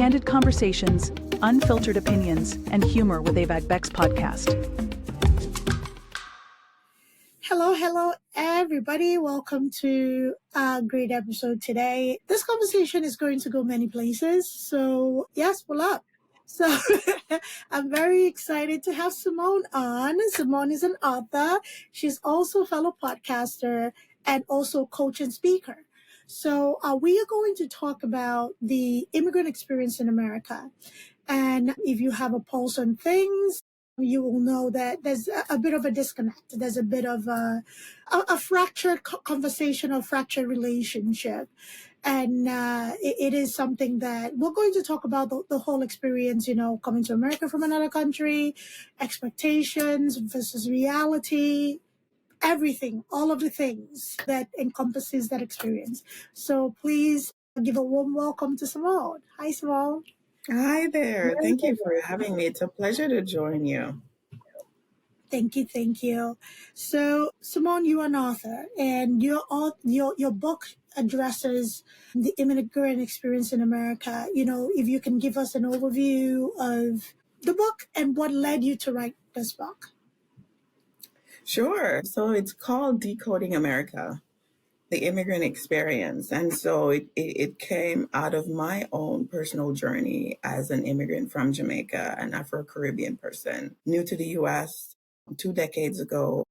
candid conversations, unfiltered opinions, and humor with AVAG Beck's podcast. Hello, everybody. Welcome to a great episode today. This conversation is going to go many places. So, yes, pull up. So, I'm very excited to have Simone on. Simone is an author. She's also a fellow podcaster and also coach and speaker. So, we are going to talk about the immigrant experience in America. And if you have a pulse on things, you will know that there's a bit of a disconnect. There's a bit of a fractured conversation or fractured relationship. And it is something that we're going to talk about the whole experience, coming to America from another country, expectations versus reality, everything, all of the things that encompasses that experience. So please give a warm welcome to Simone. Hi, Simone. Hi there. Thank you for having me. It's a pleasure to join you. Thank you. So, Simone, you're an author, and your book addresses the immigrant experience in America. If you can give us an overview of the book and what led you to write this book. Sure. So it's called Decoding America, the immigrant experience. And so it came out of my own personal journey as an immigrant from Jamaica, an Afro-Caribbean person, new to the U.S. 2 decades ago,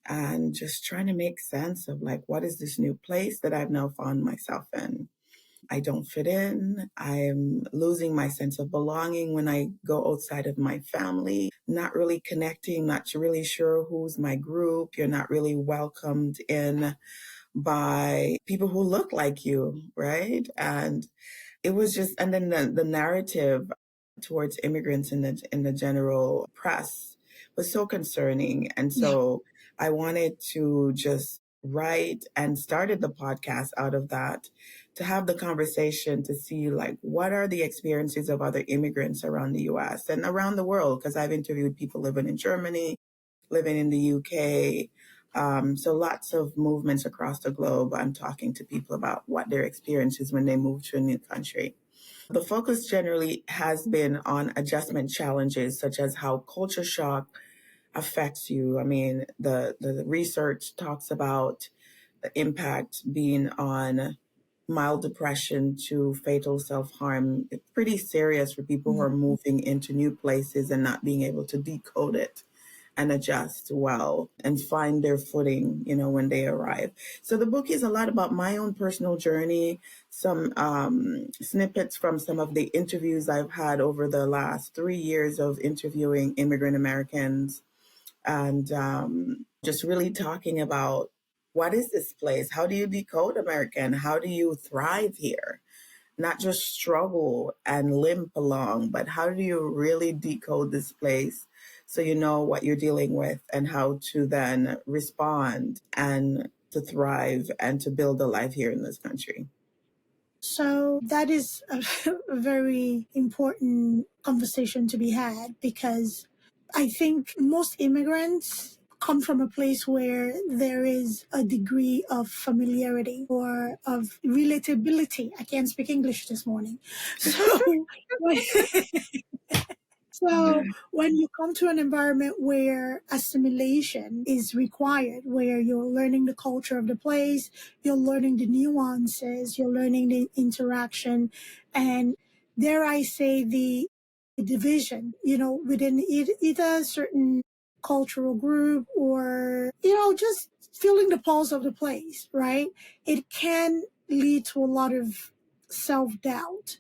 and just trying to make sense of what is this new place that I've now found myself in. I don't fit in. I'm losing my sense of belonging when I go outside of my family, not really connecting, not really sure who's my group. You're not really welcomed in by people who look like you, right? And it was just, and then the narrative towards immigrants in the general press was so concerning. And so I wanted to just write and started the podcast out of that, to have the conversation, to see what are the experiences of other immigrants around the US and around the world, because I've interviewed people living in Germany, living in the UK. So lots of movements across the globe. I'm talking to people about what their experience is when they move to a new country. The focus generally has been on adjustment challenges, such as how culture shock affects you. I mean, the research talks about the impact being on mild depression to fatal self-harm. It's pretty serious for people who are moving into new places and not being able to decode it and adjust well and find their footing, when they arrive. So the book is a lot about my own personal journey, some snippets from some of the interviews I've had over the last 3 years of interviewing immigrant Americans, and just really talking about what is this place? How do you decode America, and how do you thrive here? Not just struggle and limp along, but how do you really decode this place so you know what you're dealing with and how to then respond and to thrive and to build a life here in this country. So that is a very important conversation to be had, because I think most immigrants come from a place where there is a degree of familiarity or of relatability. I can't speak English this morning. So when you come to an environment where assimilation is required, where you're learning the culture of the place, you're learning the nuances, you're learning the interaction, and dare I say the division, within either a certain cultural group or, just feeling the pulse of the place, right? It can lead to a lot of self-doubt.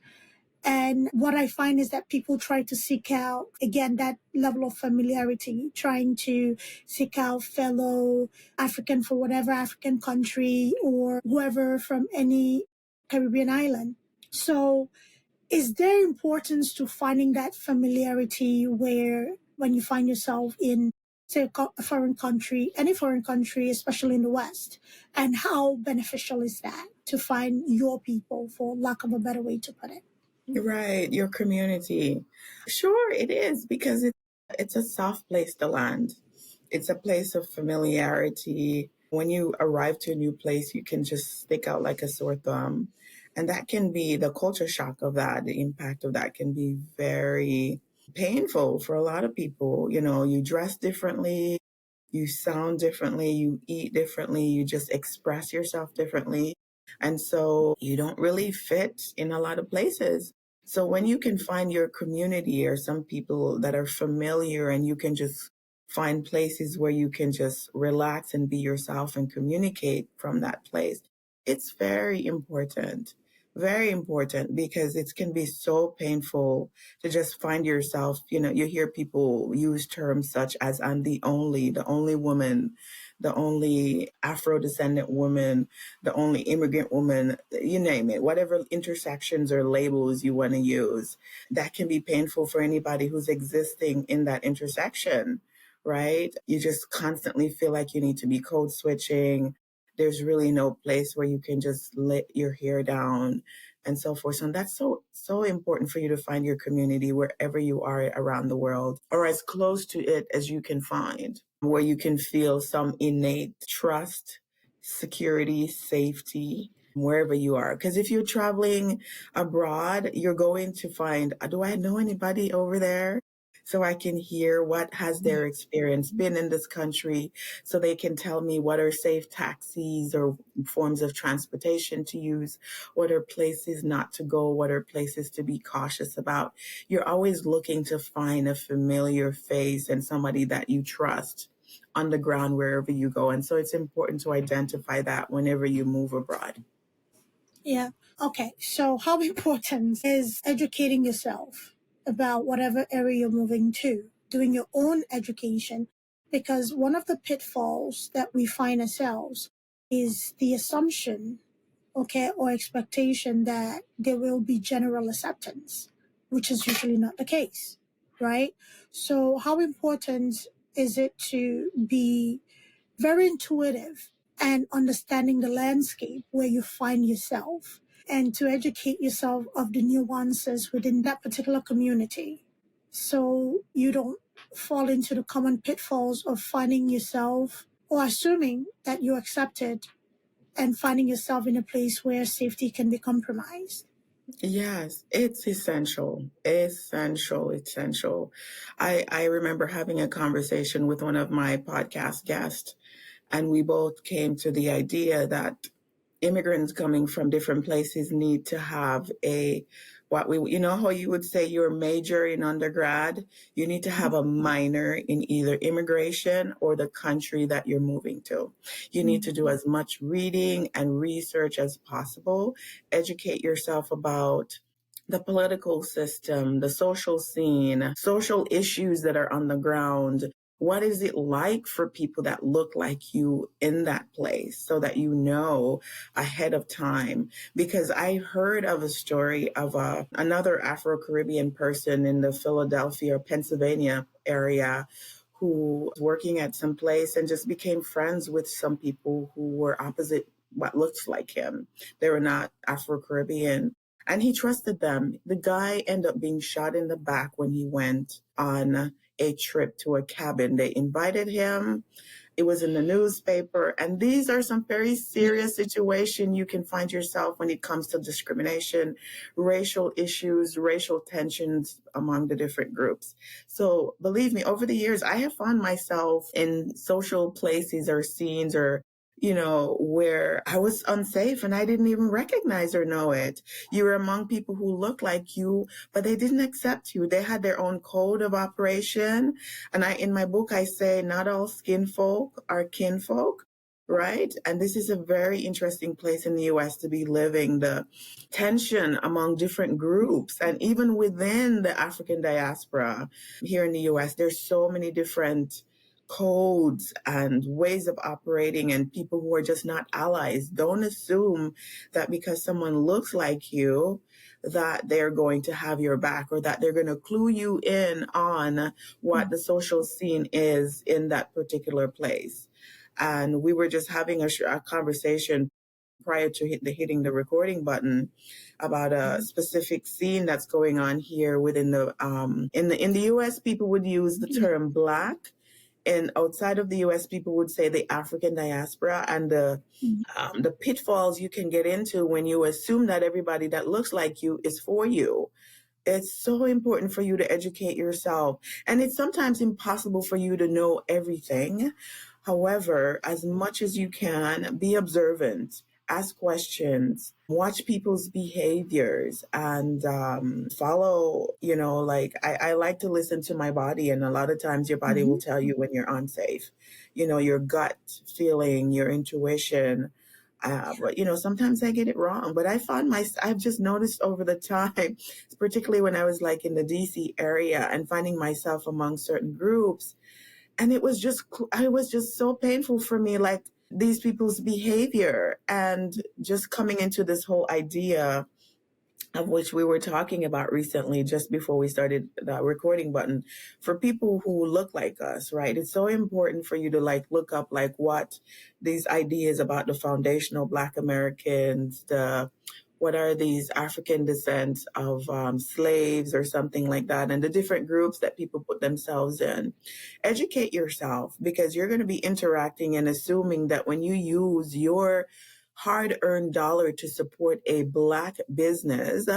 And what I find is that people try to seek out, again, that level of familiarity, trying to seek out fellow African for whatever African country or whoever from any Caribbean island. So is there importance to finding that familiarity where when you find yourself in, say, a foreign country, any foreign country, especially in the West, and how beneficial is that to find your people, for lack of a better way to put it? Right, your community. Sure, it is, because it's a soft place to land. It's a place of familiarity. When you arrive to a new place, you can just stick out like a sore thumb. And that can be the culture shock of that, the impact of that can be very painful for a lot of people. You know, you dress differently, you sound differently, you eat differently, you just express yourself differently. And so you don't really fit in a lot of places. So when you can find your community or some people that are familiar and you can just find places where you can just relax and be yourself and communicate from that place, it's very important. Very important because it can be so painful to just find yourself, you know, you hear people use terms such as I'm the only woman, the only Afro descendant woman, the only immigrant woman, you name it, whatever intersections or labels you want to use. That can be painful for anybody who's existing in that intersection, right? You just constantly feel like you need to be code switching. There's really no place where you can just let your hair down and so forth. So that's so important for you to find your community wherever you are around the world, or as close to it as you can find, where you can feel some innate trust, security, safety, wherever you are. Because if you're traveling abroad, you're going to find, do I know anybody over there? So I can hear what has their experience been in this country, so they can tell me what are safe taxis or forms of transportation to use, what are places not to go, what are places to be cautious about. You're always looking to find a familiar face and somebody that you trust on the ground wherever you go. And so it's important to identify that whenever you move abroad. Yeah. Okay. So how important is educating yourself about whatever area you're moving to, doing your own education? Because one of the pitfalls that we find ourselves is the assumption, okay, or expectation that there will be general acceptance, which is usually not the case, right? So how important is it to be very intuitive and understanding the landscape where you find yourself and to educate yourself of the nuances within that particular community so you don't fall into the common pitfalls of finding yourself or assuming that you're accepted and finding yourself in a place where safety can be compromised. Yes, it's essential, essential, essential. I remember having a conversation with one of my podcast guests, and we both came to the idea that immigrants coming from different places need to have you know how you would say your major in undergrad, you need to have a minor in either immigration or the country that you're moving to. You need to do as much reading and research as possible, educate yourself about the political system, the social scene, social issues that are on the ground. What is it like for people that look like you in that place so that you know ahead of time? Because I heard of a story of another Afro-Caribbean person in the Philadelphia or Pennsylvania area who was working at some place and just became friends with some people who were opposite what looks like him. They were not Afro-Caribbean. And he trusted them. The guy ended up being shot in the back when he went on a trip to a cabin. They invited him. It was in the newspaper. And these are some very serious situations you can find yourself when it comes to discrimination, racial issues, racial tensions among the different groups. So believe me, over the years, I have found myself in social places or scenes or where I was unsafe and I didn't even recognize or know it. You were among people who looked like you, but they didn't accept you. They had their own code of operation. And in my book, I say not all skin folk are kinfolk, right? And this is a very interesting place in the US to be living, the tension among different groups. And even within the African diaspora here in the US, there's so many different codes and ways of operating, and people who are just not allies. Don't assume that because someone looks like you that they're going to have your back or that they're going to clue you in on what the social scene is in that particular place. And we were just having a conversation prior to hitting the recording button about a specific scene that's going on here within the in the US. People would use the term Black, in outside of the US, people would say the African diaspora, and the pitfalls you can get into when you assume that everybody that looks like you is for you. It's so important for you to educate yourself. And it's sometimes impossible for you to know everything. However, as much as you can, be observant, ask questions, watch people's behaviors, and follow, like I like to listen to my body. And a lot of times your body will tell you when you're unsafe, your gut feeling, your intuition. But sometimes I get it wrong. But I've just noticed over the time, particularly when I was like in the DC area and finding myself among certain groups, and it was just so painful for me, like these people's behavior, and just coming into this whole idea of which we were talking about recently, just before we started the recording button, for people who look like us, right? It's so important for you to like look up like what these ideas about the foundational Black Americans, what are these African descent of slaves or something like that, and the different groups that people put themselves in. Educate yourself, because you're going to be interacting and assuming that when you use your hard-earned dollar to support a Black business,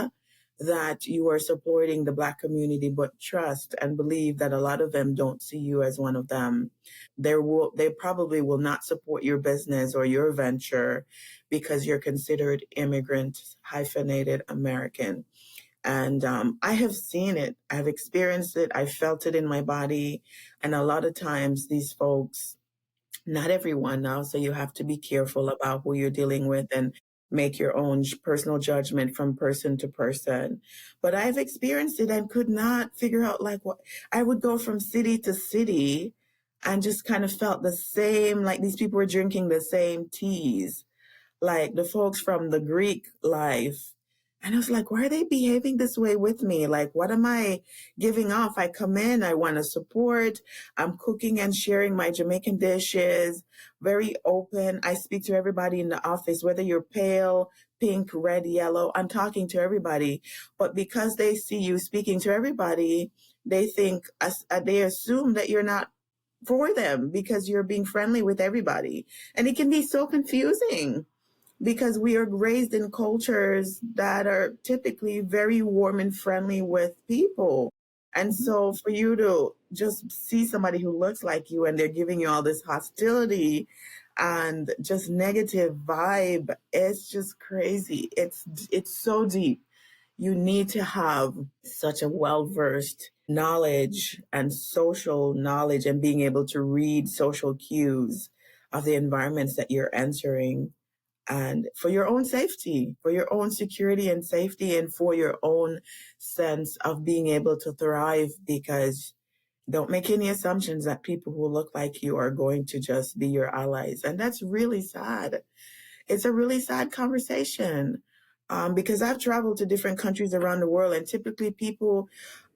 that you are supporting the Black community, but trust and believe that a lot of them don't see you as one of them. They probably will not support your business or your venture because you're considered immigrant, hyphenated American. And I have seen it. I've experienced it. I felt it in my body. And a lot of times these folks, not everyone now, so you have to be careful about who you're dealing with and make your own personal judgment from person to person. But I've experienced it and could not figure out like what I would go from city to city and just kind of felt the same, like these people were drinking the same teas, like the folks from the Greek life. And I was like, why are they behaving this way with me? Like, what am I giving off? I come in, I want to support. I'm cooking and sharing my Jamaican dishes, very open. I speak to everybody in the office, whether you're pale, pink, red, yellow, I'm talking to everybody. But because they see you speaking to everybody, they they assume that you're not for them because you're being friendly with everybody. And it can be so confusing, because we are raised in cultures that are typically very warm and friendly with people. And so for you to just see somebody who looks like you and they're giving you all this hostility and just negative vibe, it's just crazy. It's so deep. You need to have such a well-versed knowledge and social knowledge and being able to read social cues of the environments that you're entering, and for your own safety, for your own security and safety, and for your own sense of being able to thrive, because don't make any assumptions that people who look like you are going to just be your allies. And that's really sad. It's a really sad conversation, because I've traveled to different countries around the world, and typically people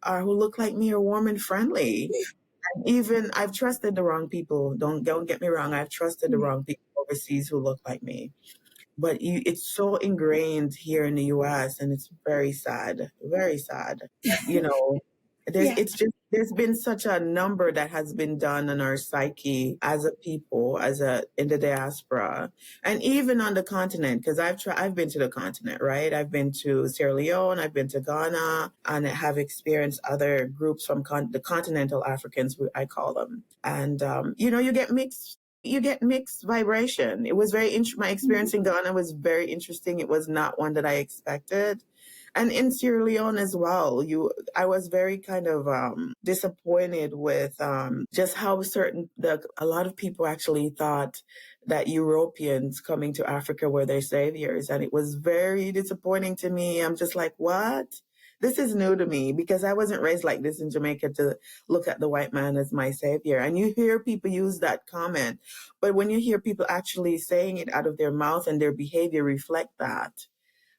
who look like me are warm and friendly. Even I've trusted the wrong people. Don't get me wrong. I've trusted the wrong people overseas who look like me. But it's so ingrained here in the US, and it's very sad, very sad. You know, Yeah. there's been such a number that has been done on our psyche as a people, in the diaspora, and even on the continent, because I've been to the continent, right? I've been to Sierra Leone, I've been to Ghana, and I have experienced other groups from the continental Africans, I call them. And you get mixed vibration. It was my experience in Ghana was very interesting. It was not one that I expected. And in Sierra Leone as well, I was very kind of disappointed with just how a lot of people actually thought that Europeans coming to Africa were their saviors. And it was very disappointing to me. I'm just like, what? This is new to me, because I wasn't raised like this in Jamaica to look at the white man as my savior. And you hear people use that comment, but when you hear people actually saying it out of their mouth and their behavior reflect that,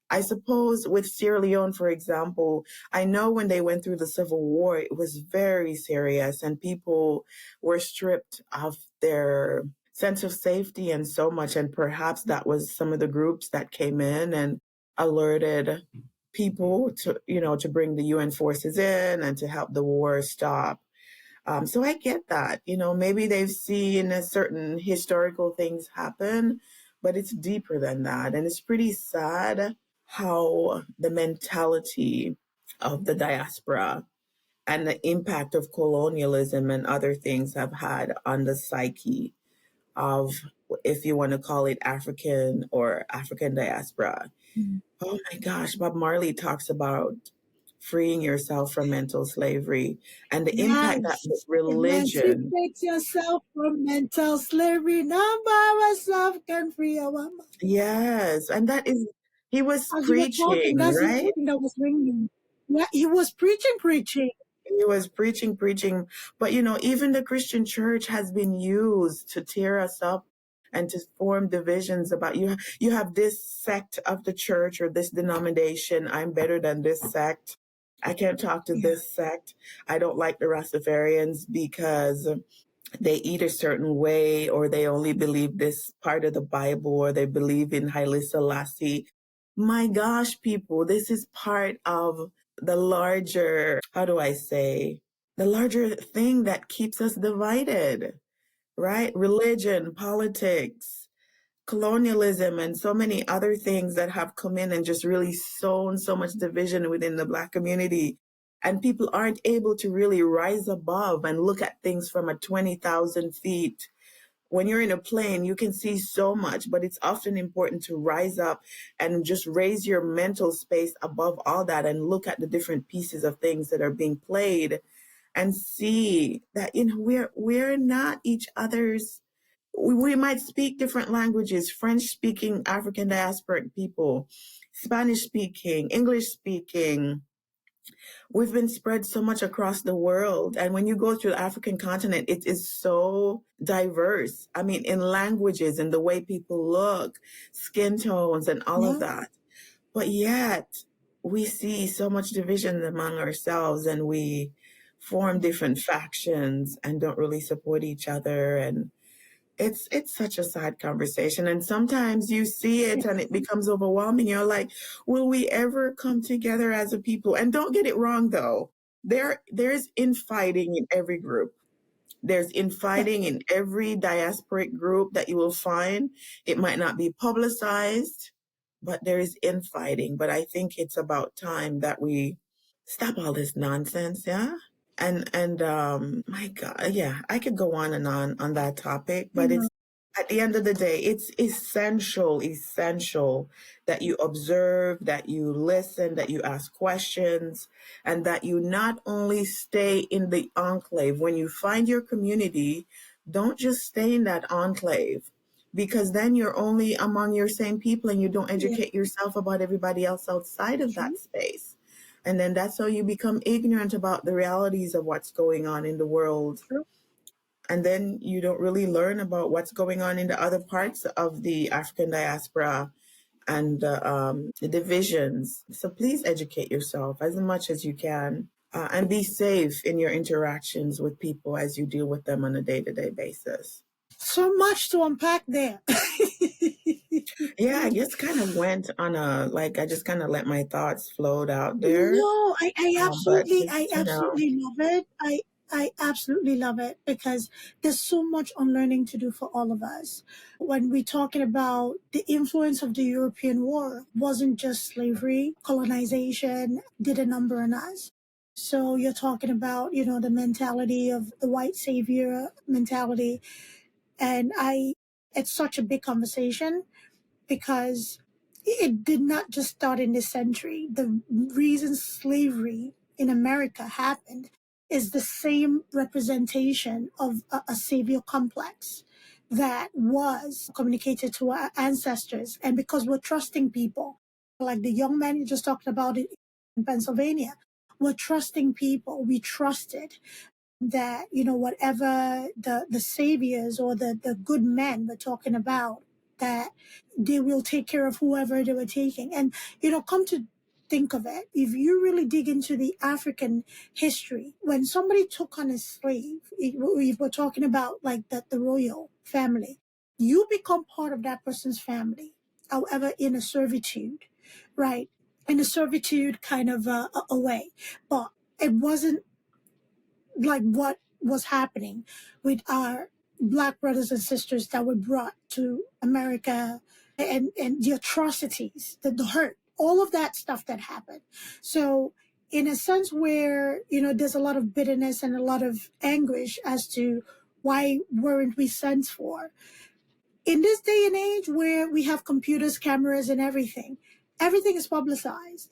I suppose with Sierra Leone, for example, I know when they went through the Civil War, it was very serious and people were stripped of their sense of safety and so much. And perhaps that was some of the groups that came in and alerted people to bring the UN forces in and to help the war stop. So I get that, maybe they've seen a certain historical things happen, but it's deeper than that. And it's pretty sad how the mentality of the diaspora and the impact of colonialism and other things have had on the psyche of, if you want to call it African or African diaspora. Mm. Oh my gosh, Bob Marley talks about freeing yourself from mental slavery and the impact that Yes. religion. Emancipate yourself from mental slavery. None by ourselves can free our mind. Yes, and that is, he was As you were talking, preaching, that's the right? thing that was ringing. Yeah, he was preaching. He was preaching, but even the Christian church has been used to tear us up and to form divisions about you. You have this sect of the church or this denomination. I'm better than this sect. I can't talk to Yeah. this sect. I don't like the Rastafarians because they eat a certain way, or they only believe this part of the Bible, or they believe in Haile Selassie. My gosh, people, this is part of the larger, how do I say, the larger thing that keeps us divided, right? Religion, politics, colonialism, and so many other things that have come in and just really sown so much division within the Black community. And people aren't able to really rise above and look at things from a 20,000 feet. When you're in a plane, you can see so much, but it's often important to rise up and just raise your mental space above all that and look at the different pieces of things that are being played and see that, we're not each other's. We might speak different languages, French speaking African diasporic people, Spanish speaking, English speaking. We've been spread so much across the world. And when you go through the African continent, it is so diverse. I mean, in languages and the way people look, skin tones, and all of Yeah. that. But yet, we see so much division among ourselves, and we form different factions and don't really support each other. And it's such a sad conversation. And sometimes you see it and it becomes overwhelming. You're like, will we ever come together as a people? And don't get it wrong though. There's infighting in every group. There's infighting in every diasporic group that you will find. It might not be publicized, but there is infighting. But I think it's about time that we stop all this nonsense, yeah? And my God, yeah, I could go on and on that topic, but it's, at the end of the day, it's essential that you observe, that you listen, that you ask questions, and that you not only stay in the enclave. When you find your community, don't just stay in that enclave, because then you're only among your same people and you don't educate yourself about everybody else outside of that space. And then that's how you become ignorant about the realities of what's going on in the world. True. And then you don't really learn about what's going on in the other parts of the African diaspora and the divisions. So please educate yourself as much as you can, and be safe in your interactions with people as you deal with them on a day-to-day basis. So much to unpack there. Yeah, I just kind of went on I just kind of let my thoughts float out there. No, But I just, absolutely love it. I absolutely love it because there's so much unlearning to do for all of us. When we're talking about the influence of the European war, wasn't just slavery, colonization did a number on us. So you're talking about, the mentality of the white savior mentality. And it's such a big conversation because it did not just start in this century. The reason slavery in America happened is the same representation of a savior complex that was communicated to our ancestors. And because we're trusting people, like the young man you just talked about it in Pennsylvania, we're trusting people. We trusted that, whatever the saviors or the good men were talking about, that they will take care of whoever they were taking. And, come to think of it, if you really dig into the African history, when somebody took on a slave, if we're talking about like the royal family, you become part of that person's family. However, in a servitude, right? In a servitude kind of a way. But it wasn't like what was happening with our Black brothers and sisters that were brought to America, and the atrocities, the hurt, all of that stuff that happened. So, in a sense where, there's a lot of bitterness and a lot of anguish as to why weren't we sent for. In this day and age where we have computers, cameras, and everything is publicized.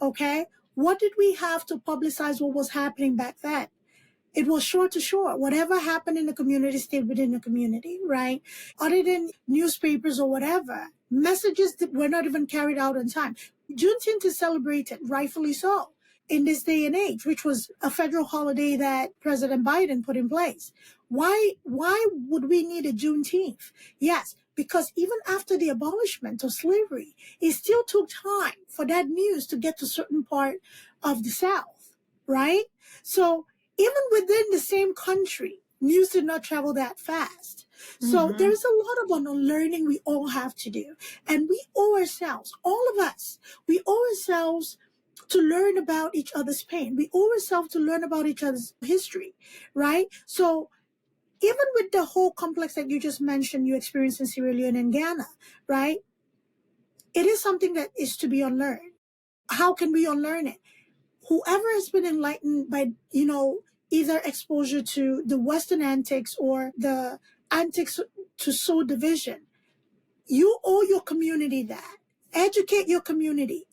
Okay? What did we have to publicize what was happening back then? It was shore to shore. Whatever happened in the community stayed within the community, right? Other than newspapers or whatever, messages that were not even carried out on time. Juneteenth is celebrated, rightfully so, in this day and age, which was a federal holiday that President Biden put in place. Why would we need a Juneteenth? Yes, because even after the abolishment of slavery, it still took time for that news to get to a certain part of the South, right? So even within the same country, news did not travel that fast. So there's a lot of unlearning we all have to do. And we owe ourselves, all of us, we owe ourselves to learn about each other's pain. We owe ourselves to learn about each other's history, right? So even with the whole complex that you just mentioned, you experienced in Sierra Leone and Ghana, right? It is something that is to be unlearned. How can we unlearn it? Whoever has been enlightened by, either exposure to the Western antics or the antics to sow division, you owe your community that. Educate your community.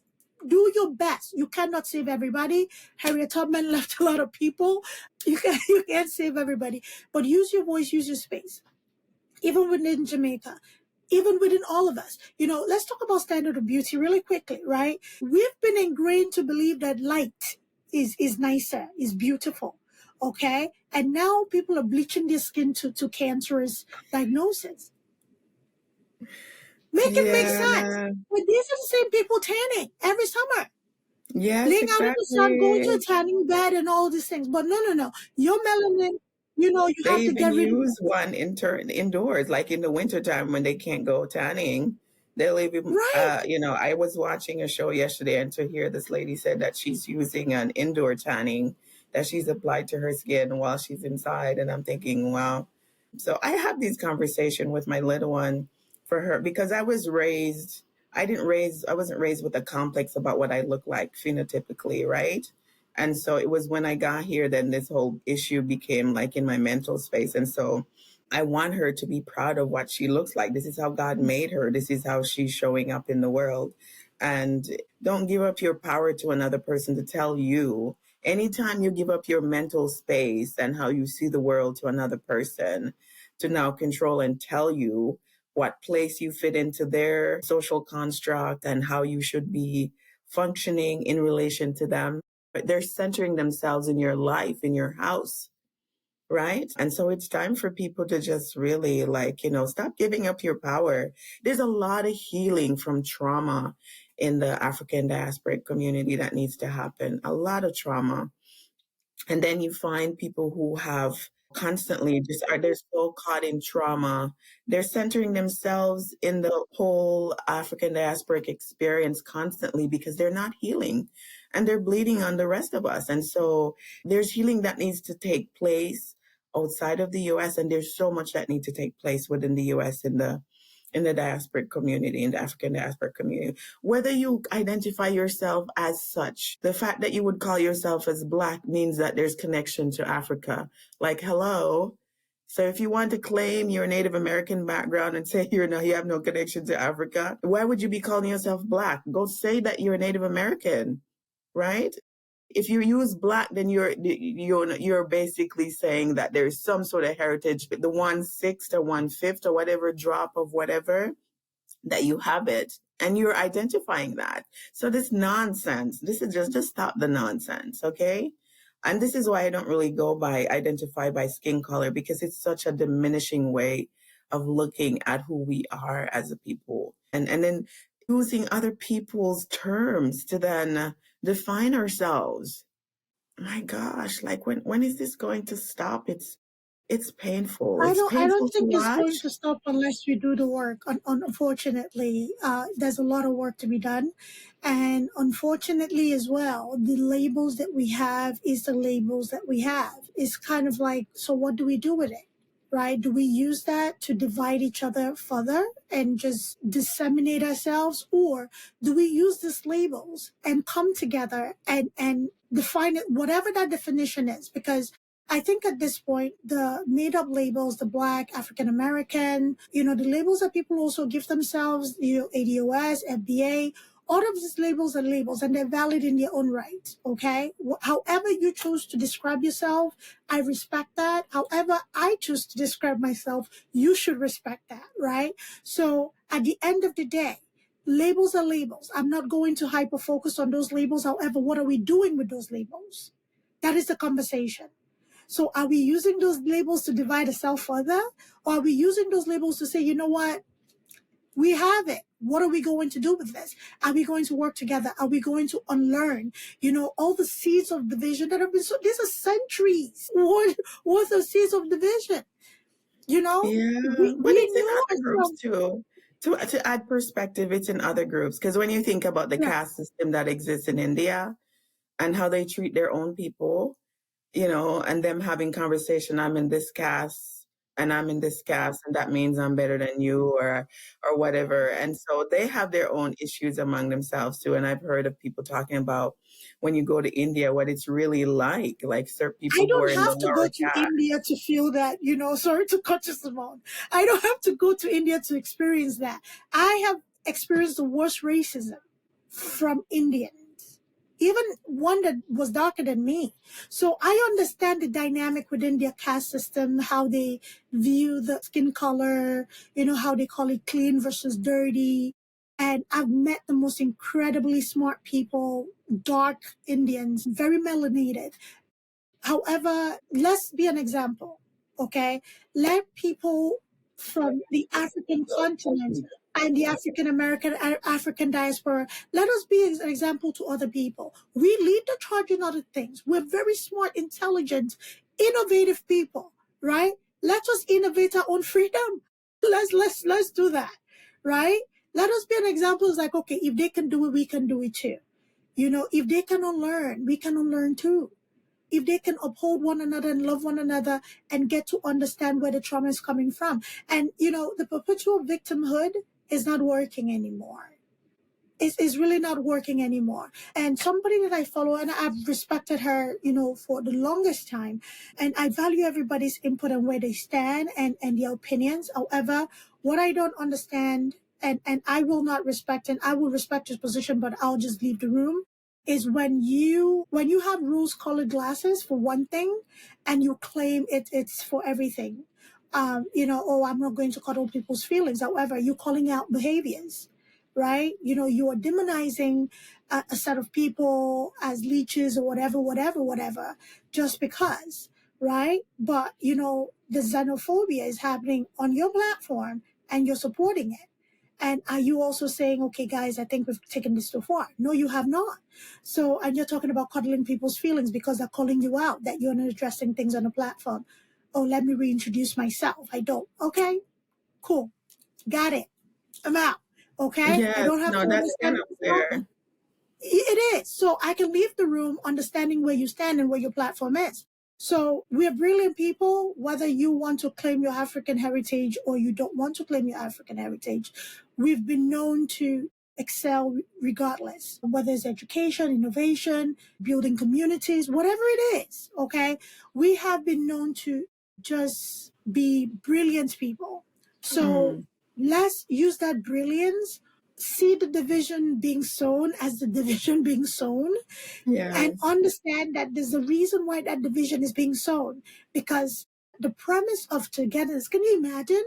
Do your best. You cannot save everybody. Harriet Tubman left a lot of people. You can't save everybody. But use your voice, use your space. Even within Jamaica, even within all of us. Let's talk about standard of beauty really quickly, right? We've been ingrained to believe that light is nicer, is beautiful, okay? And now people are bleaching their skin to cancerous diagnosis. Make it make sense. But these are the same people tanning every summer. Yes, Laying out in the sun, going to a exactly. tanning bed and all these things. But no. Your melanin, you They have to even get rid of use it. one indoors, like in the wintertime when they can't go tanning. They'll even, Right. I was watching a show yesterday, and to hear this lady said that she's using an indoor tanning that she's applied to her skin while she's inside. And I'm thinking, wow. So I have these conversations with my little one for her because I wasn't raised with a complex about what I look like phenotypically, right? And so it was when I got here, then this whole issue became like in my mental space. And so I want her to be proud of what she looks like. This is how God made her. This is how she's showing up in the world. And don't give up your power to another person to tell you. Anytime you give up your mental space and how you see the world to another person to now control and tell you what place you fit into their social construct and how you should be functioning in relation to them, they're centering themselves in your life, in your house, right? And so it's time for people to just really stop giving up your power. There's a lot of healing from trauma in the African diasporic community that needs to happen, a lot of trauma. And then you find people who have constantly they're so caught in trauma. They're centering themselves in the whole African diasporic experience constantly because they're not healing and they're bleeding on the rest of us. And so there's healing that needs to take place outside of the US, and there's so much that needs to take place within the US in the diasporic community, in the African diasporic community. Whether you identify yourself as such, the fact that you would call yourself as Black means that there's connection to Africa. Like, hello. So if you want to claim your Native American background and say you have no connection to Africa, why would you be calling yourself Black? Go say that you're Native American, right? If you use Black, then you're basically saying that there's some sort of heritage, the 1/6 or 1/5 or whatever drop of whatever that you have it, and you're identifying that. So this nonsense, this is just stop the nonsense, okay? And this is why I don't really go by identify by skin color, because it's such a diminishing way of looking at who we are as a people, and then using other people's terms to then define ourselves. My gosh, like when is this going to stop? It's painful. I It's don't. I painful don't to think it's going watch. to stop unless we do the work. Unfortunately, there's a lot of work to be done, and unfortunately as well, the labels that we have is the labels that we have. It's kind of like, so what do we do with it? Right? Do we use that to divide each other further and just disseminate ourselves? Or do we use these labels and come together and define it, whatever that definition is? Because I think at this point, the made up labels, the Black, African American, the labels that people also give themselves, ADOS, FBA, all of these labels are labels and they're valid in their own right. Okay. However you choose to describe yourself, I respect that. However I choose to describe myself, you should respect that. Right. So at the end of the day, labels are labels. I'm not going to hyper focus on those labels. However, what are we doing with those labels? That is the conversation. So are we using those labels to divide ourselves further? Or are we using those labels to say, you know what? We have it. What are we going to do with this? Are we going to work together? Are we going to unlearn, all the seeds of division that have been these are centuries worth of seeds of division. Yeah, but We it's in knew other groups ourselves. too. To add perspective, it's in other groups. Because when you think about the Right. caste system that exists in India and how they treat their own people, and them having conversation, I'm in this caste and I'm in this caste, and that means I'm better than you or whatever. And so they have their own issues among themselves too. And I've heard of people talking about when you go to India, what it's really like certain I people who are don't in the have to go lower to caste. India to feel that, sorry to cut you, Simone. I don't have to go to India to experience that. I have experienced the worst racism from Indians, even one that was darker than me. So I understand the dynamic within their caste system, how they view the skin color, how they call it clean versus dirty. And I've met the most incredibly smart people, dark Indians, very melanated. However, let's be an example, okay? Let people from the African continent and the African American and African diaspora, let us be an example to other people. We lead the charge in other things. We're very smart, intelligent, innovative people, right? Let us innovate our own freedom. Let's do that, right? Let us be an example. It's like, okay, if they can do it, we can do it too. If they can unlearn, we can unlearn too. If they can uphold one another and love one another and get to understand where the trauma is coming from. And, the perpetual victimhood is not working anymore. Is really not working anymore. And somebody that I follow, and I've respected her, for the longest time, and I value everybody's input and where they stand and their opinions. However, what I don't understand and I will not respect, and I will respect his position, but I'll just leave the room, is when you have rose colored glasses for one thing and you claim it's for everything. Oh, I'm not going to cuddle people's feelings. However, you're calling out behaviors, right? You are demonizing a set of people as leeches or whatever, just because, right? But, the xenophobia is happening on your platform and you're supporting it. And are you also saying, okay, guys, I think we've taken this too far? No, you have not. So, and you're talking about cuddling people's feelings because they're calling you out that you're not addressing things on the platform. Oh, let me reintroduce myself. I don't. Okay, cool. Got it. I'm out. Okay. I Yes, don't have no, to that's kind understand of this problem. fair. It is. So I can leave the room understanding where you stand and where your platform is. So we're brilliant people, whether you want to claim your African heritage or you don't want to claim your African heritage. We've been known to excel regardless, whether it's education, innovation, building communities, whatever it is. Okay. We have been known to just be brilliant people. So Mm, let's use that brilliance, see the division being sown as the division being sown, and yes. understand that there's a reason why that division is being sown. Because the premise of togetherness, can you imagine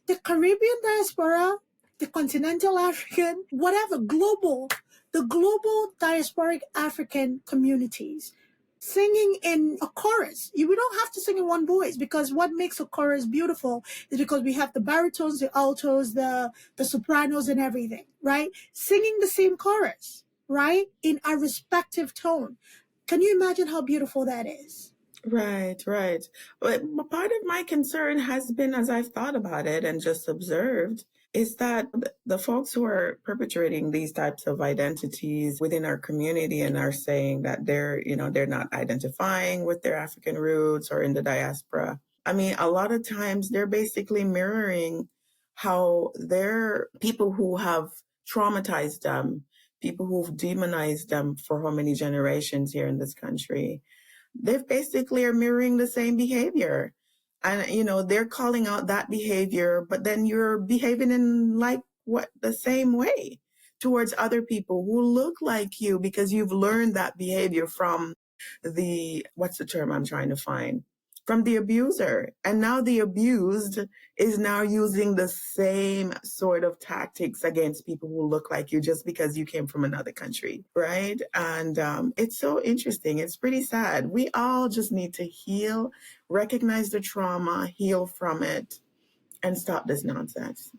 the Caribbean diaspora, the continental African, whatever, the global diasporic African communities singing in a chorus. We don't have to sing in one voice, because what makes a chorus beautiful is because we have the baritones, the altos, the sopranos and everything, right? Singing the same chorus, right? In our respective tone. Can you imagine how beautiful that is? Right, right. But part of my concern has been, as I've thought about it and just observed, is that the folks who are perpetrating these types of identities within our community and are saying that they're not identifying with their African roots or in the diaspora. I mean, a lot of times they're basically mirroring how they're people who have traumatized them, people who've demonized them for how many generations here in this country, they basically are mirroring the same behavior. And, they're calling out that behavior, but then you're behaving in like what the same way towards other people who look like you because you've learned that behavior from what's the term I'm trying to find? From the abuser. And now the abused is now using the same sort of tactics against people who look like you just because you came from another country, right? And it's so interesting. It's pretty sad. We all just need to heal, recognize the trauma, heal from it, and stop this nonsense.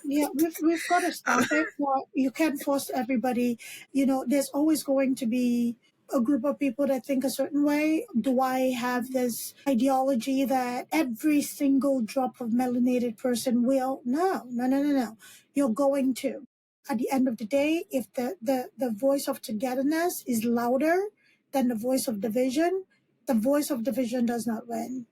Yeah, we've got to stop it. Well, you can't force everybody. There's always going to be a group of people that think a certain way. Do I have this ideology that every single drop of melanated person will? No, no, no, no, no. You're going to. At the end of the day, if the voice of togetherness is louder than the voice of division, the voice of division does not win,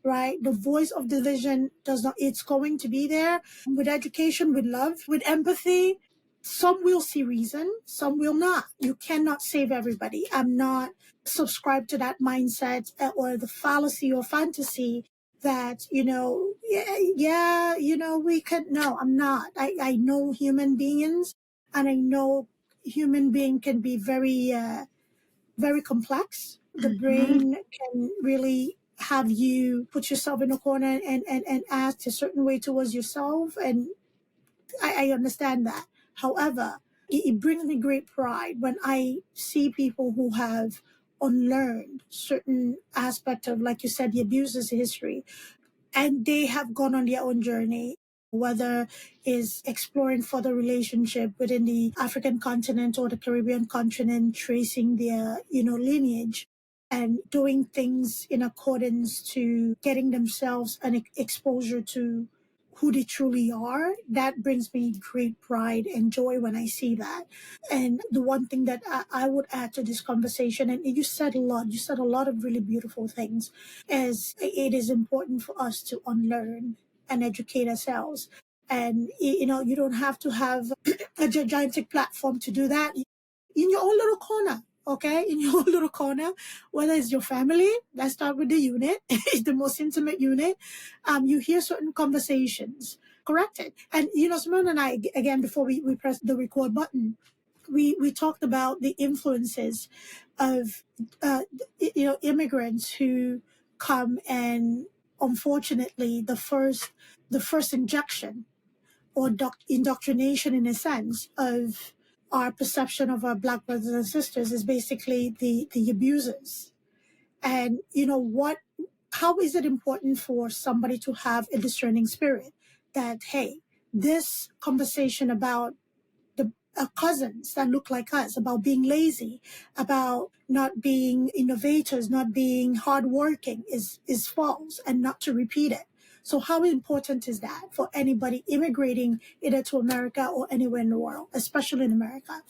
right? The voice of division does not, it's going to be there. With education, with love, with empathy, some will see reason, some will not. You cannot save everybody. I'm not subscribed to that mindset or the fallacy or fantasy that, we could, no, I'm not. I know human beings, and I know human being can be very complex. The Mhm. brain can really have you put yourself in a corner and act a certain way towards yourself. And I understand that. However, it brings me great pride when I see people who have unlearned certain aspect of, like you said, the abuser's history, and they have gone on their own journey, whether is exploring further relationship within the African continent or the Caribbean continent, tracing their lineage and doing things in accordance to getting themselves an exposure to who they truly are. That brings me great pride and joy when I see that. And the one thing that I would add to this conversation, and you said a lot of really beautiful things, is it is important for us to unlearn and educate ourselves. And you don't have to have a gigantic platform to do that. In your own little corner, okay, in your own little corner, whether it's your family, let's start with the unit, it's the most intimate unit. You hear certain conversations, correct it. And Simone and I, again, before we press the record button, we talked about the influences of immigrants who come, and unfortunately the first injection or indoctrination, in a sense, of our perception of our black brothers and sisters is basically the abusers. And what how is it important for somebody to have a discerning spirit that, hey, this conversation about the cousins that look like us, about being lazy, about not being innovators, not being hardworking, is false, and not to repeat it. So how important is that for anybody immigrating either to America or anywhere in the world, especially in America?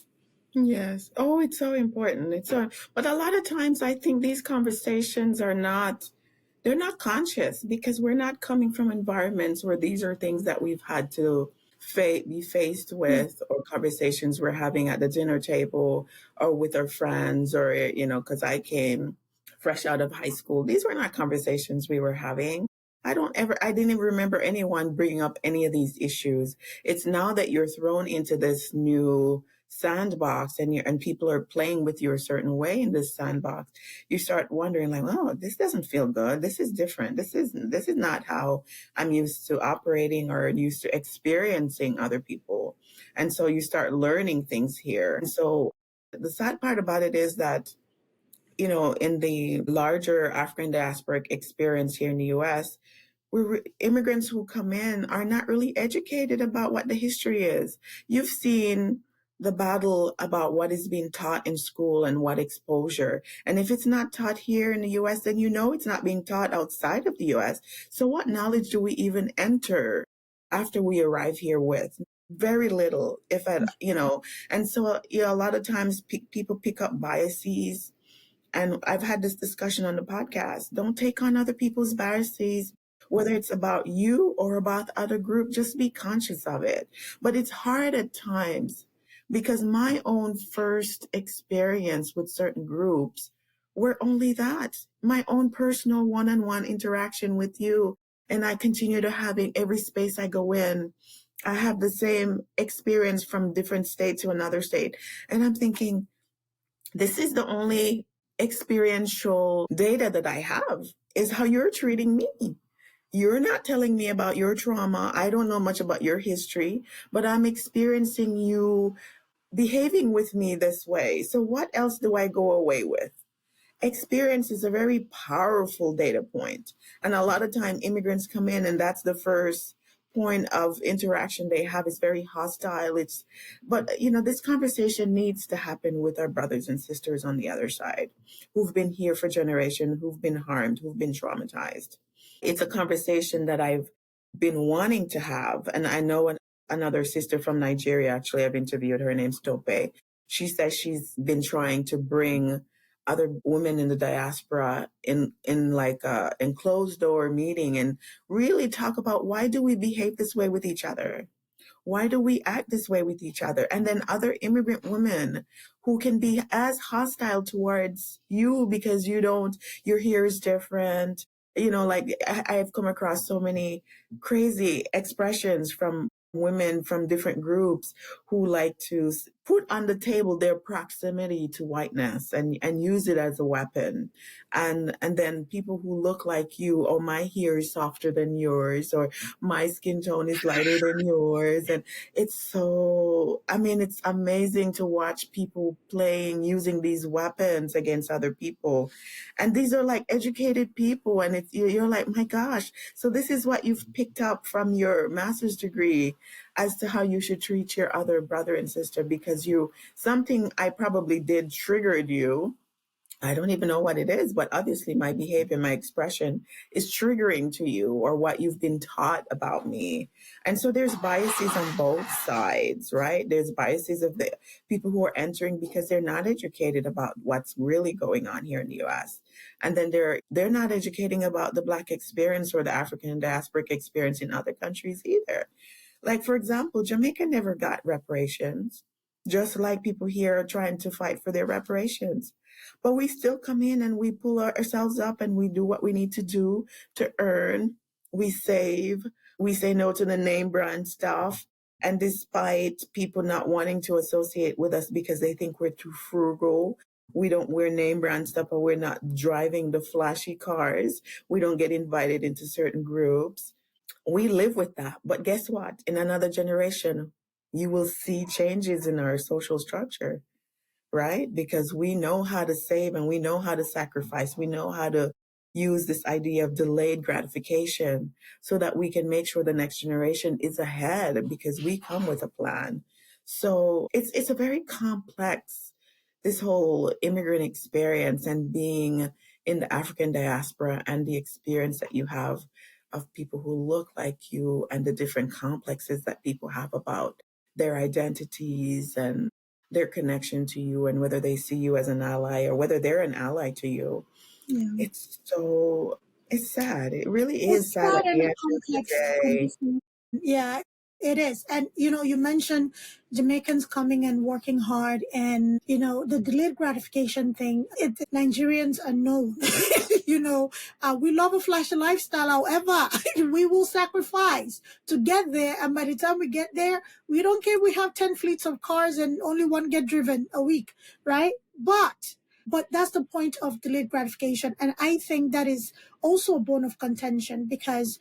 Yes. Oh, it's so important. But a lot of times I think these conversations they're not conscious because we're not coming from environments where these are things that we've had to be faced Yeah. with, or conversations we're having at the dinner table or with our friends, or, because I came fresh out of high school. These were not conversations we were having. I didn't even remember anyone bringing up any of these issues. It's now that you're thrown into this new sandbox, and people are playing with you a certain way in this sandbox, you start wondering, like, oh, this doesn't feel good. This is different. This is not how I'm used to operating or used to experiencing other people. And so you start learning things here. And so the sad part about it is that, in the larger African diasporic experience here in the US, immigrants who come in are not really educated about what the history is. You've seen the battle about what is being taught in school and what exposure. And if it's not taught here in the US, then you know it's not being taught outside of the US. So what knowledge do we even enter after we arrive here with? Very little, if at, and so, a lot of times people pick up biases. And I've had this discussion on the podcast. Don't take on other people's biases, whether it's about you or about other group. Just be conscious of it. But it's hard at times because my own first experience with certain groups were only that, my own personal one-on-one interaction with you. And I continue to have in every space I go in. I have the same experience from different state to another state. And I'm thinking, this is the only experiential data that I have is how you're treating me. You're not telling me about your trauma. I don't know much about your history, but I'm experiencing you behaving with me this way. So what else do I go away with? Experience is a very powerful data point. And a lot of time immigrants come in and that's the first point of interaction they have is very hostile. But this conversation needs to happen with our brothers and sisters on the other side who've been here for generations, who've been harmed, who've been traumatized. It's a conversation that I've been wanting to have. And I know another sister from Nigeria, actually, I've interviewed her name's Tope. She says she's been trying to bring other women in the diaspora in like a enclosed door meeting and really talk about why do we behave this way with each other? Why do we act this way with each other? And then other immigrant women who can be as hostile towards you because your hair is different. Like I've come across so many crazy expressions from women from different groups who like to put on the table their proximity to whiteness and use it as a weapon. And then people who look like you, oh, my hair is softer than yours, or my skin tone is lighter than yours. And it's it's amazing to watch people using these weapons against other people. And these are like educated people. And you're like, my gosh, so this is what you've picked up from your master's degree as to how you should treat your other brother and sister because something I probably did triggered you. I don't even know what it is, but obviously my behavior, my expression is triggering to you or what you've been taught about me. And so there's biases on both sides, right? There's biases of the people who are entering because they're not educated about what's really going on here in the US. And then they're not educating about the Black experience or the African diasporic experience in other countries either. Like, for example, Jamaica never got reparations, just like people here are trying to fight for their reparations. But we still come in and we pull ourselves up and we do what we need to do to earn. We save. We say no to the name brand stuff. And despite people not wanting to associate with us because they think we're too frugal, we don't wear name brand stuff or we're not driving the flashy cars. We don't get invited into certain groups. We live with that. But guess what? In another generation, you will see changes in our social structure, right? Because we know how to save and we know how to sacrifice. We know how to use this idea of delayed gratification so that we can make sure the next generation is ahead because we come with a plan. So it's a very complex, this whole immigrant experience and being in the African diaspora and the experience that you have of people who look like you and the different complexes that people have about their identities and their connection to you and whether they see you as an ally or whether they're an ally to you. Yeah. It's sad. It really is sad sad at the and end of the day. complex. Yeah, it is. And, you mentioned Jamaicans coming and working hard and, the delayed gratification thing. Nigerians are known. We love a flashy lifestyle. However, we will sacrifice to get there. And by the time we get there, we don't care. We have 10 fleets of cars and only one get driven a week, right? But that's the point of delayed gratification. And I think that is also a bone of contention because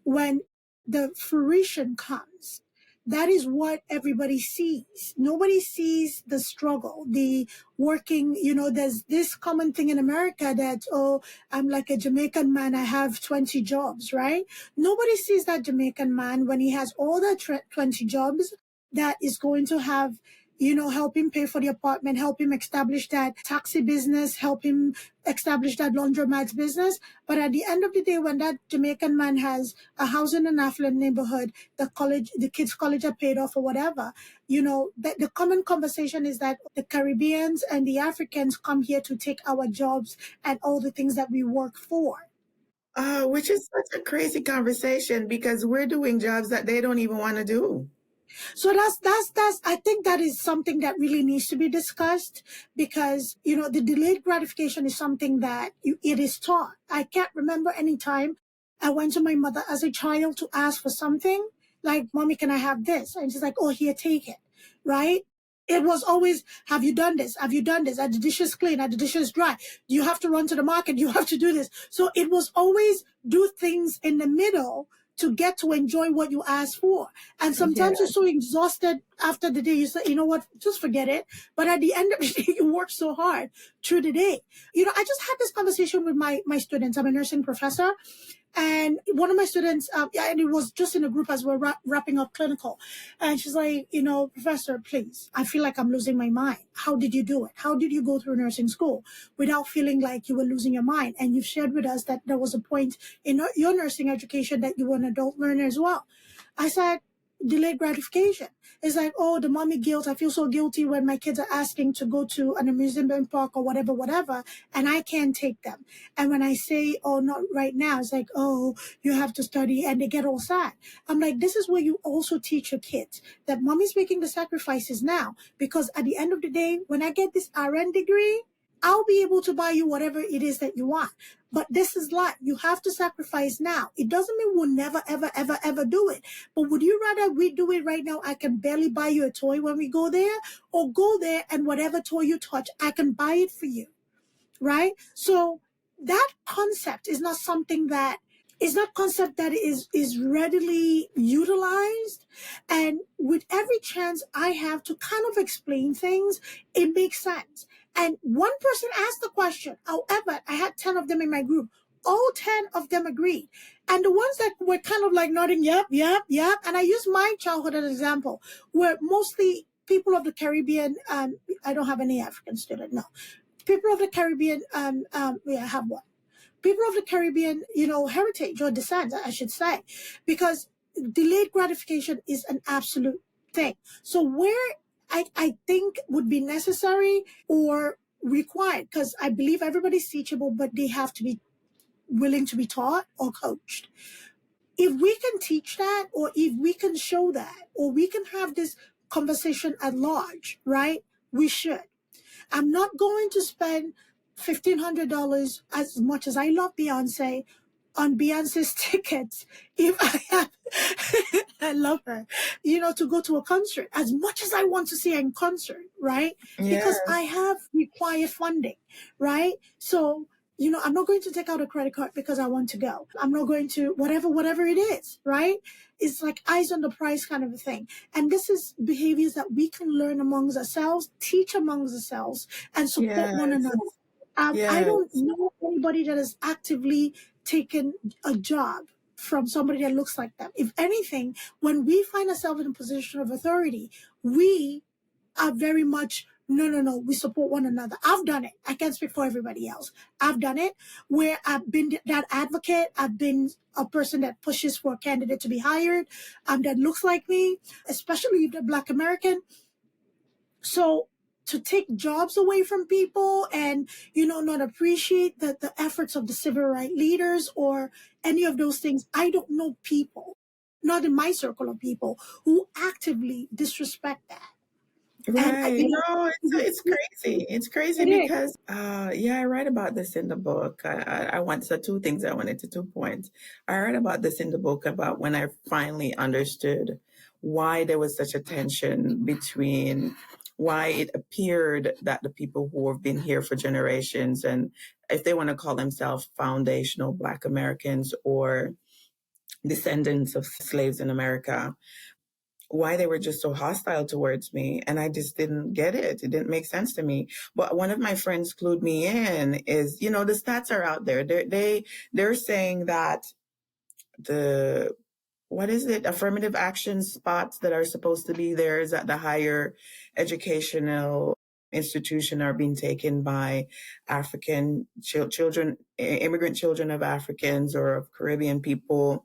when the fruition comes, that is what everybody sees. Nobody sees the struggle, the working, there's this common thing in America that, oh, I'm like a Jamaican man, I have 20 jobs, right? Nobody sees that Jamaican man when he has all that 20 jobs that is going to have help him pay for the apartment, help him establish that taxi business, help him establish that laundromat business. But at the end of the day, when that Jamaican man has a house in an affluent neighborhood, the kids' college are paid off or whatever, the common conversation is that the Caribbeans and the Africans come here to take our jobs and all the things that we work for. Which is such a crazy conversation because we're doing jobs that they don't even want to do. So that's I think that is something that really needs to be discussed because, the delayed gratification is something that it is taught. I can't remember any time I went to my mother as a child to ask for something like, Mommy, can I have this? And she's like, oh, here, take it. Right? It was always, have you done this? Have you done this? Are the dishes clean? Are the dishes dry? You have to run to the market. You have to do this. So it was always do things in the middle to get to enjoy what you asked for. And sometimes you're so exhausted after the day, you say, you know what, just forget it. But at the end of the day, you work so hard through the day. I just had this conversation with my students. I'm a nursing professor. And one of my students, and it was just in a group as we're wrapping up clinical. And she's like, Professor, please, I feel like I'm losing my mind. How did you do it? How did you go through nursing school without feeling like you were losing your mind? And you've shared with us that there was a point in your nursing education that you were an adult learner as well. I said, delayed gratification. It's like, oh, the mommy guilt. I feel so guilty when my kids are asking to go to an amusement park or whatever, and I can't take them. And when I say, oh, not right now, it's like, oh, you have to study, and they get all sad. I'm like, this is where you also teach your kids that mommy's making the sacrifices now, because at the end of the day, when I get this RN degree, I'll be able to buy you whatever it is that you want. But this is life. You have to sacrifice now. It doesn't mean we'll never, ever, ever, ever do it. But would you rather we do it right now? I can barely buy you a toy when we go there, or go there and whatever toy you touch, I can buy it for you. Right? So that concept is not something that is readily utilized. And with every chance I have to kind of explain things, it makes sense. And one person asked the question. However, I had 10 of them in my group. All 10 of them agreed. And the ones that were kind of like nodding, yep. And I use my childhood as an example, where mostly people of the Caribbean, I don't have any African student, no. People of the Caribbean, I have one. People of the Caribbean, heritage or descent, I should say, because delayed gratification is an absolute thing. So where I think would be necessary or required, because I believe everybody's teachable, but they have to be willing to be taught or coached. If we can teach that, or if we can show that, or we can have this conversation at large, right? We should. I'm not going to spend $1,500, as much as I love Beyonce, on Beyonce's tickets if I have, I love her, to go to a concert, as much as I want to see her in concert, right? Yes. Because I have required funding, right? So, I'm not going to take out a credit card because I want to go. I'm not going to, whatever it is, right? It's like eyes on the prize kind of a thing. And this is behaviors that we can learn amongst ourselves, teach amongst ourselves, and support one another. I don't know anybody that has actively taken a job from somebody that looks like them. If anything, when we find ourselves in a position of authority, we are very much, no, we support one another. I've done it. I can't speak for everybody else. I've done it where I've been that advocate. I've been a person that pushes for a candidate to be hired, that looks like me, especially if they're Black American. So to take jobs away from people and, not appreciate the efforts of the civil rights leaders or any of those things, I don't know people, not in my circle of people, who actively disrespect that. Right. It's crazy. It's crazy because, I write about this in the book. I want, so two things I wanted to 2 points. I write about this in the book about when I finally understood why there was such a tension between why it appeared that the people who have been here for generations, and if they want to call themselves foundational Black Americans or descendants of slaves in America, why they were just so hostile towards me. And I just didn't get it. It didn't make sense to me. But one of my friends clued me in is, the stats are out there. They're saying that the what is it? Affirmative action spots that are supposed to be theirs at the higher educational institution are being taken by African children, immigrant children of Africans or of Caribbean people.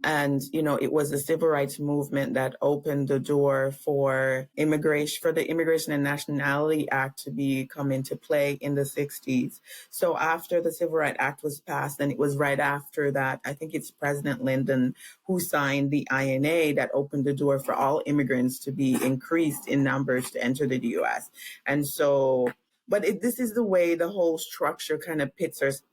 And, it was the civil rights movement that opened the door for the Immigration and Nationality Act to come into play in the 60s. So after the Civil Rights Act was passed, and it was right after that, I think it's President Lyndon who signed the INA that opened the door for all immigrants to be increased in numbers to enter the US. And so, but this is the way the whole structure kind of pits us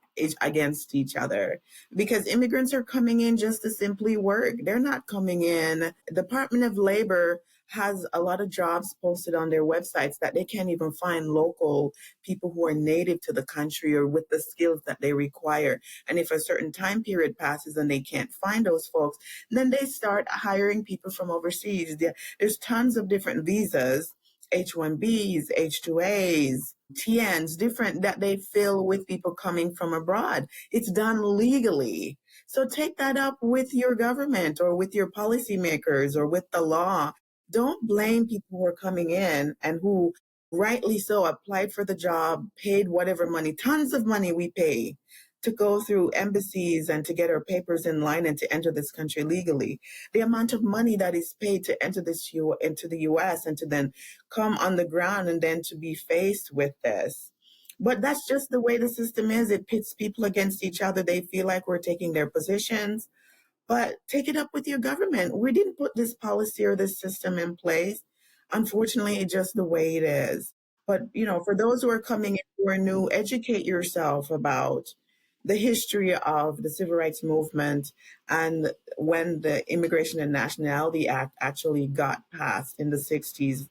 against each other, because immigrants are coming in just to simply work. They're not coming in. Department of Labor has a lot of jobs posted on their websites that they can't even find local people who are native to the country or with the skills that they require. And if a certain time period passes and they can't find those folks, then they start hiring people from overseas. There's tons of different visas, H-1Bs, H-2As, TNs, different that they fill with people coming from abroad. It's done legally. So take that up with your government or with your policymakers or with the law. Don't blame people who are coming in and who rightly so applied for the job, paid whatever money, tons of money we pay to go through embassies and to get our papers in line and to enter this country legally. The amount of money that is paid to enter into the US and to then come on the ground and then to be faced with this. But that's just the way the system is. It pits people against each other. They feel like we're taking their positions. But take it up with your government. We didn't put this policy or this system in place. Unfortunately, it's just the way it is. But, for those who are coming in who are new, educate yourself about the history of the civil rights movement and when the Immigration and Nationality Act actually got passed in the 60s,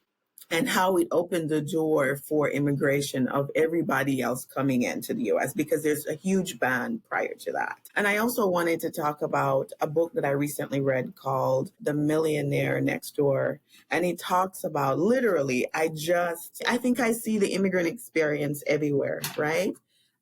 and how it opened the door for immigration of everybody else coming into the US, because there's a huge ban prior to that. And I also wanted to talk about a book that I recently read called The Millionaire Next Door. And it talks about literally, I think I see the immigrant experience everywhere, right?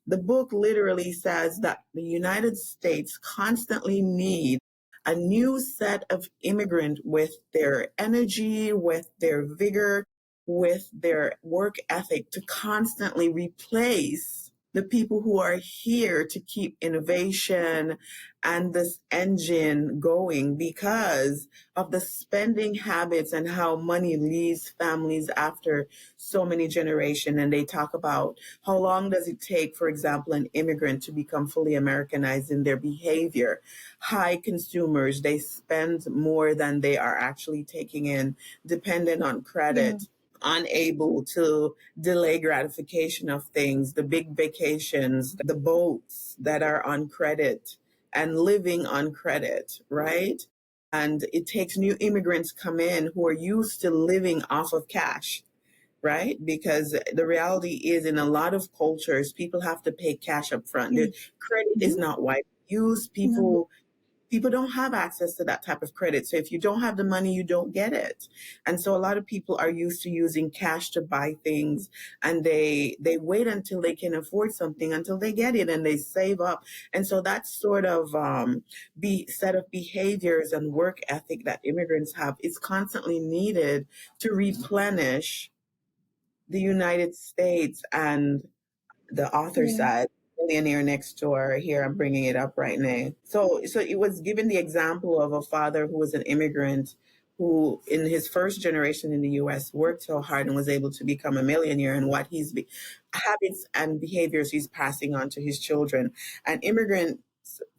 The book literally says that the United States constantly needs a new set of immigrant with their energy, with their vigor, with their work ethic to constantly replace the people who are here to keep innovation and this engine going, because of the spending habits and how money leaves families after so many generations. And they talk about how long does it take, for example, an immigrant to become fully Americanized in their behavior. High consumers, they spend more than they are actually taking in, dependent on credit. Yeah. Unable to delay gratification of things, the big vacations, the boats that are on credit and living on credit, right? And it takes new immigrants come in who are used to living off of cash, right? Because the reality is, in a lot of cultures, people have to pay cash up front. Mm-hmm. Credit is not widely used. People don't have access to that type of credit. So if you don't have the money, you don't get it. And so a lot of people are used to using cash to buy things, and they wait until they can afford something until they get it, and they save up. And so that sort of set of behaviors and work ethic that immigrants have is constantly needed to replenish the United States. And the author said, Millionaire Next Door, here I'm bringing it up right now. So it was given the example of a father who was an immigrant who in his first generation in the US worked so hard and was able to become a millionaire, and what habits and behaviors he's passing on to his children. And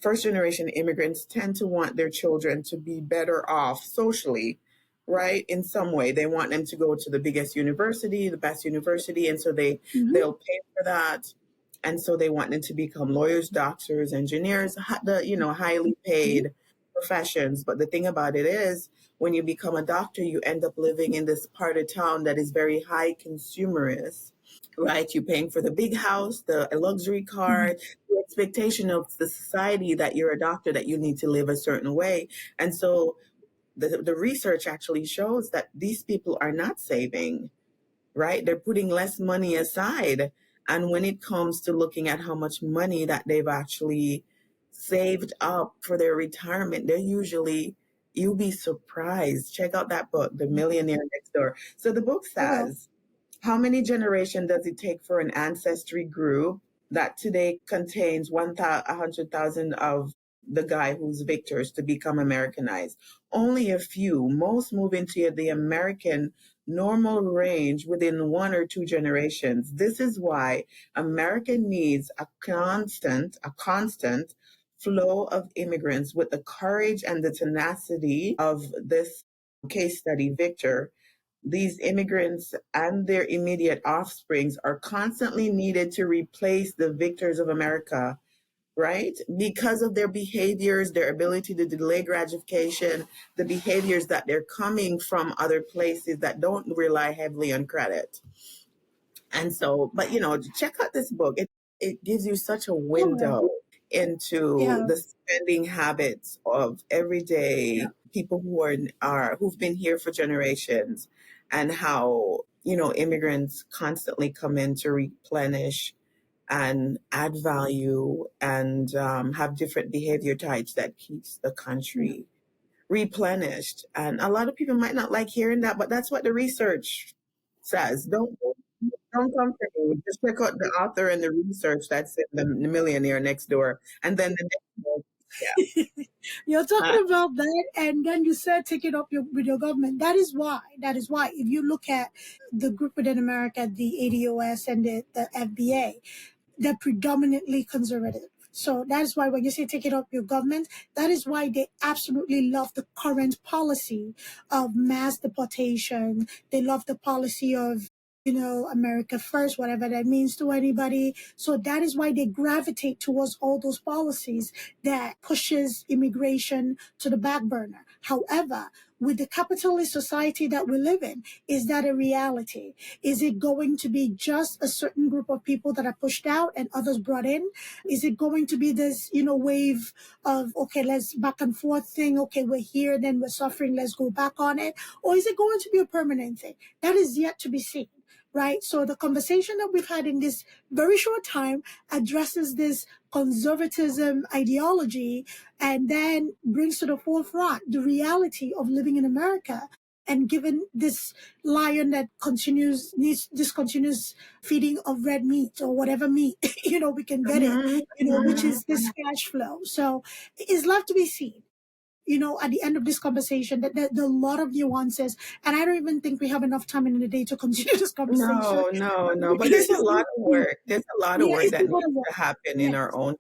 first generation immigrants tend to want their children to be better off socially, right? In some way, they want them to go to the biggest university, the best university. And so they'll pay for that. And so they want them to become lawyers, doctors, engineers, highly paid professions. But the thing about it is, when you become a doctor, you end up living in this part of town that is very high consumerist, right? You're paying for the big house, the luxury car, the expectation of the society that you're a doctor, that you need to live a certain way. And so the research actually shows that these people are not saving, right? They're putting less money aside. And when it comes to looking at how much money that they've actually saved up for their retirement, they're usually You'll be surprised. Check out that book, The Millionaire Next Door. So the book Well, says, how many generations does it take for an ancestry group that today contains 100,000 of the guy who's victors to become Americanized? Only a few. Most move into the American normal range within 1 or 2 generations. This is why America needs a constant flow of immigrants with the courage and the tenacity of this case study, Victor. These immigrants and their immediate offsprings are constantly needed to replace the victors of America, right? Because of their behaviors, their ability to delay gratification, the behaviors that they're coming from other places that don't rely heavily on credit. And so, but check out this book. It gives you such a window into yeah, the spending habits of everyday people who've been here for generations, and how immigrants constantly come in to replenish and add value, and have different behavior types that keeps the yeah. country replenished. And a lot of people might not like hearing that, but that's what the research says. Don't come for me. Just check out the author and the research that's in the Millionaire Next Door. And then the next book. You're Uh, talking about that, and then you said take it up with your government. That is why. That is why. If you look at the group within America, the ADOS and the FBA, they're predominantly conservative. So that is why when you say take it up your government, that is why they absolutely love the current policy of mass deportation. They love the policy of, America first, whatever that means to anybody. So that is why they gravitate towards all those policies that pushes immigration to the back burner. However, with the capitalist society that we live in, is that a reality? Is it going to be just a certain group of people that are pushed out and others brought in? Is it going to be this, wave of, okay, let's back and forth thing. Okay, we're here, then we're suffering. Let's go back on it. Or is it going to be a permanent thing? That is yet to be seen. Right. So the conversation that we've had in this very short time addresses this conservatism ideology and then brings to the forefront the reality of living in America. And given this lion that needs discontinuous feeding of red meat or whatever meat, we can get it, mhm, which mhm. is this cash flow. So it's left to be seen. At the end of this conversation, that there are a lot of nuances, and I don't even think we have enough time in the day to continue this conversation No, no, no. But because there's a it's lot so of deep. work. There's a lot of Yeah, work it's a that lot needs of work. to happen in Yes, our own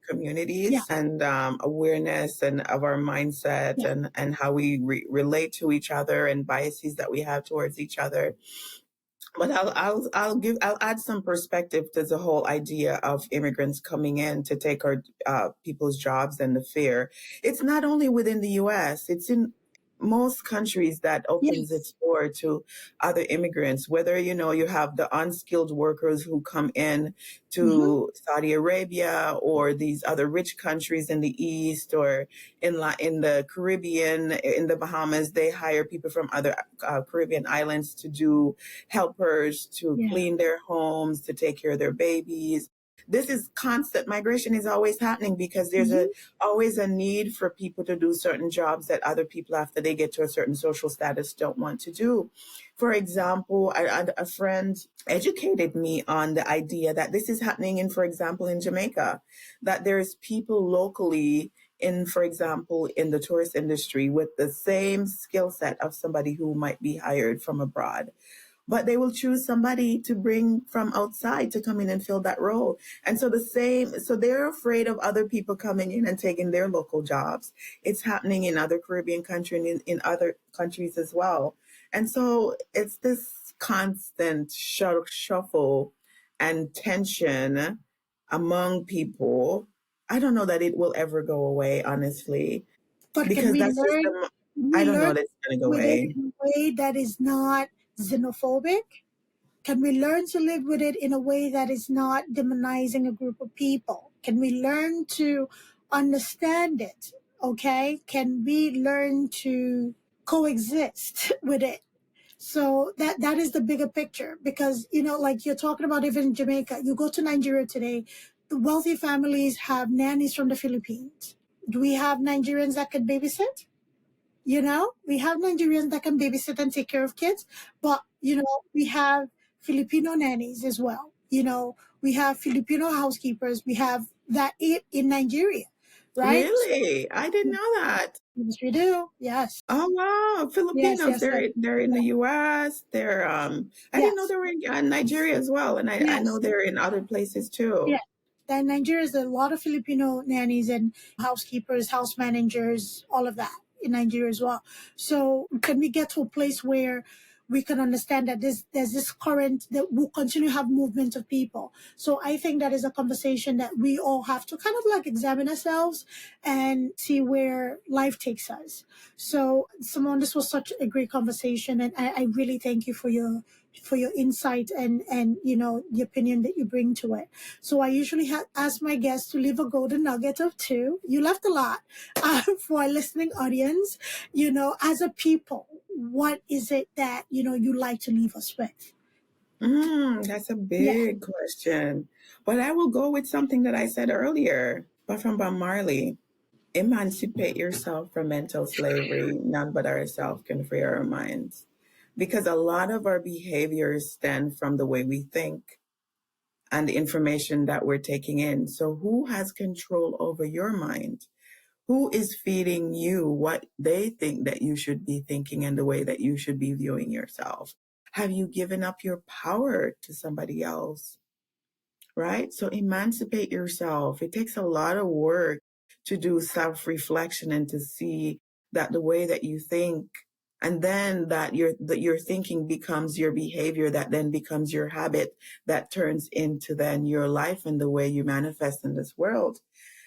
yeah, communities, and awareness and of our mindset, yeah, and how we relate to each other, and biases that we have towards each other. But I'll add some perspective to the whole idea of immigrants coming in to take our people's jobs and the fear. It's not only within the U.S. It's in most countries that opens yes, its door to other immigrants. Whether you have the unskilled workers who come in hmm, to Saudi Arabia or these other rich countries in the East, or in the Caribbean, in the Bahamas, they hire people from other Caribbean islands to do helpers, to yeah, clean their homes, to take care of their babies. This is constant migration is always happening because there's hmm, always a need for people to do certain jobs that other people, after they get to a certain social status, don't want to do. For example, a friend educated me on the idea that this is happening for example, in Jamaica, that there's people locally for example, in the tourist industry with the same skill set of somebody who might be hired from abroad, but they will choose somebody to bring from outside to come in and fill that role. And so they're afraid of other people coming in and taking their local jobs. It's happening in other Caribbean countries and in other countries as well. And so it's this constant shuffle and tension among people. I don't know that it will ever go away, honestly, but can because we that's just learn? Can I we don't know learn that it's going to go with it away. in a way that is not xenophobic? Can we learn to live with it in a way that is not demonizing a group of people? Can we learn to understand it? Okay, can we learn to coexist with it? So that is the bigger picture, because like you're talking about, even in Jamaica, you go to Nigeria today, the wealthy families have nannies from the Philippines. Do we have Nigerians that could babysit? We have Nigerians that can babysit and take care of kids, but, we have Filipino nannies as well. We have Filipino housekeepers. We have that in Nigeria, right? Really? I didn't know that. Yes, we do. Yes. Oh wow, Yes, Filipinos. yes, They're in the U.S. They're I didn't know yes, they were in Nigeria as well, and I know yes, they're in other places too. yes. In Nigeria, there's a lot of Filipino nannies and housekeepers, house managers, all of that in Nigeria as well. So can we get to a place where we can understand that there's this current that will continue to have movement of people? So I think that is a conversation that we all have to kind of like examine ourselves and see where life takes us. So Simone, this was such a great conversation, and I really thank you for your insight and the opinion that you bring to it. So I usually ask my guests to leave a golden nugget of two. You left a lot for our listening audience. As a people, what is it that you like to leave us with? That's a Yeah. big question, but I will go with something that I said earlier, but from Bob Marley. Emancipate yourself from mental slavery. None but ourselves can free our minds. Because a lot of our behaviors stem from the way we think and the information that we're taking in. So, who has control over your mind? Who is feeding you what they think that you should be thinking and the way that you should be viewing yourself? Have you given up your power to somebody else? Right? So emancipate yourself. It takes a lot of work to do self-reflection and to see that the way that you think, and then that your thinking becomes your behavior, that then becomes your habit, that turns into then your life and the way you manifest in this world.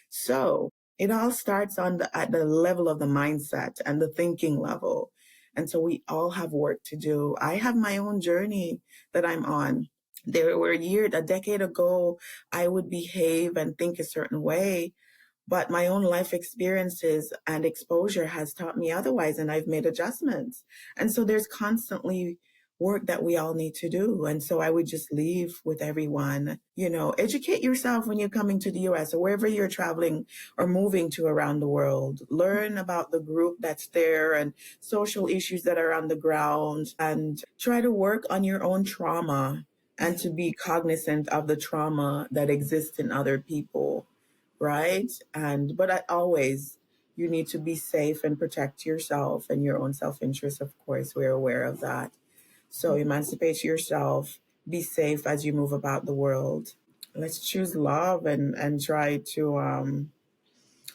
So it all starts at the level of the mindset and the thinking level. And so we all have work to do. I have my own journey that I'm on. There were a decade ago, I would behave and think a certain way, but my own life experiences and exposure has taught me otherwise, and I've made adjustments. And so there's constantly work that we all need to do. And so I would just leave with everyone, educate yourself when you're coming to the US or wherever you're traveling or moving to around the world. Learn about the group that's there and social issues that are on the ground, and try to work on your own trauma and to be cognizant of the trauma that exists in other people, right? But always, you need to be safe and protect yourself and your own self-interest. Of course, we're aware of that. So emancipate yourself, be safe as you move about the world. Let's choose love and try to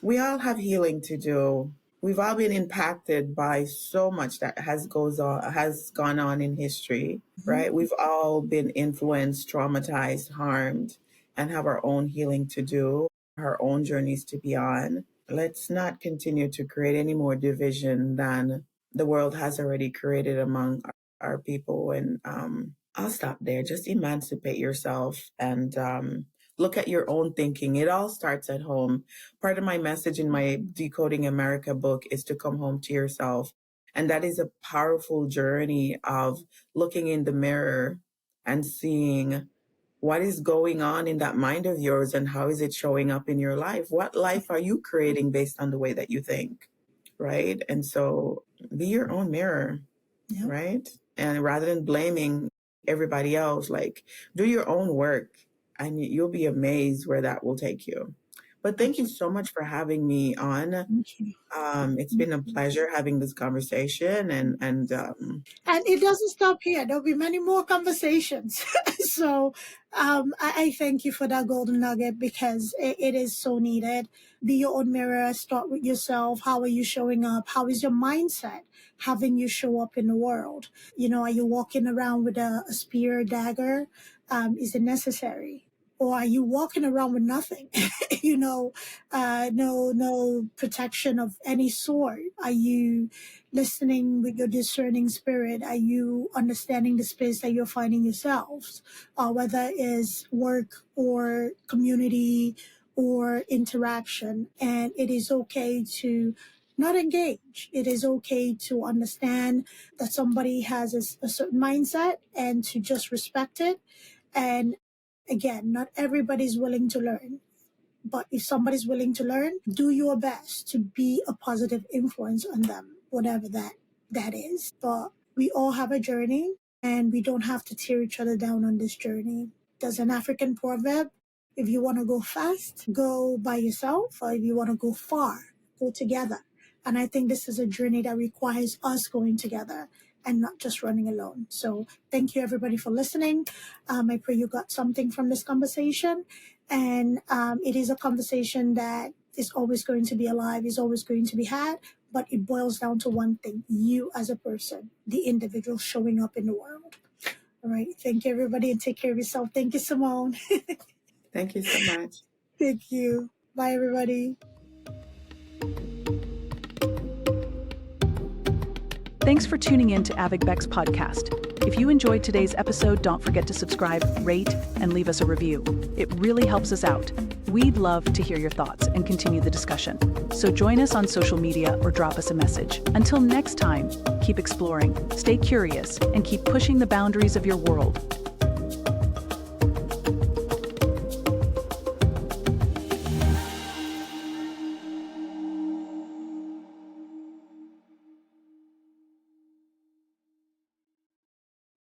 we all have healing to do. We've all been impacted by so much that has gone on in history, right? We've all been influenced, traumatized, harmed, and have our own healing to do, our own journeys to be on. Let's not continue to create any more division than the world has already created among our people. And I'll stop there. Just emancipate yourself and look at your own thinking. It all starts at home. Part of my message in my Decoding America book is to come home to yourself. And that is a powerful journey of looking in the mirror and seeing what is going on in that mind of yours and how is it showing up in your life? What life are you creating based on the way that you think? Right? And so be your own mirror, Yeah. right? And rather than blaming everybody else, like do your own work and you'll be amazed where that will take you. But thank you so much for having me on. Thank you. It's been a pleasure having this conversation And it doesn't stop here. There'll be many more conversations. So I thank you for that golden nugget because it is so needed. Be your own mirror. Start with yourself. How are you showing up? How is your mindset having you show up in the world? Are you walking around with a spear, dagger? Is it necessary? Or are you walking around with nothing? No protection of any sort. Are you listening with your discerning spirit? Are you understanding the space that you're finding yourselves, whether it's work or community or interaction? And it is okay to not engage. It is okay to understand that somebody has a certain mindset and to just respect it. And again, not everybody's willing to learn. But if somebody's willing to learn, do your best to be a positive influence on them whatever that is. But we all have a journey, and we don't have to tear each other down on this journey. There's an African proverb: if you want to go fast, go by yourself, or if you want to go far, go together. And I think this is a journey that requires us going together and not just running alone. So thank you, everybody, for listening. I pray you got something from this conversation. And it is a conversation that is always going to be alive, is always going to be had. But it boils down to one thing: you as a person, the individual showing up in the world. All right. Thank you, everybody, and take care of yourself. Thank you, Simone. Thank you so much. Thank you. Bye, everybody. Thanks for tuning in to Avik Beck's podcast. If you enjoyed today's episode, don't forget to subscribe, rate, and leave us a review. It really helps us out. We'd love to hear your thoughts and continue the discussion. So join us on social media or drop us a message. Until next time, keep exploring, stay curious, and keep pushing the boundaries of your world.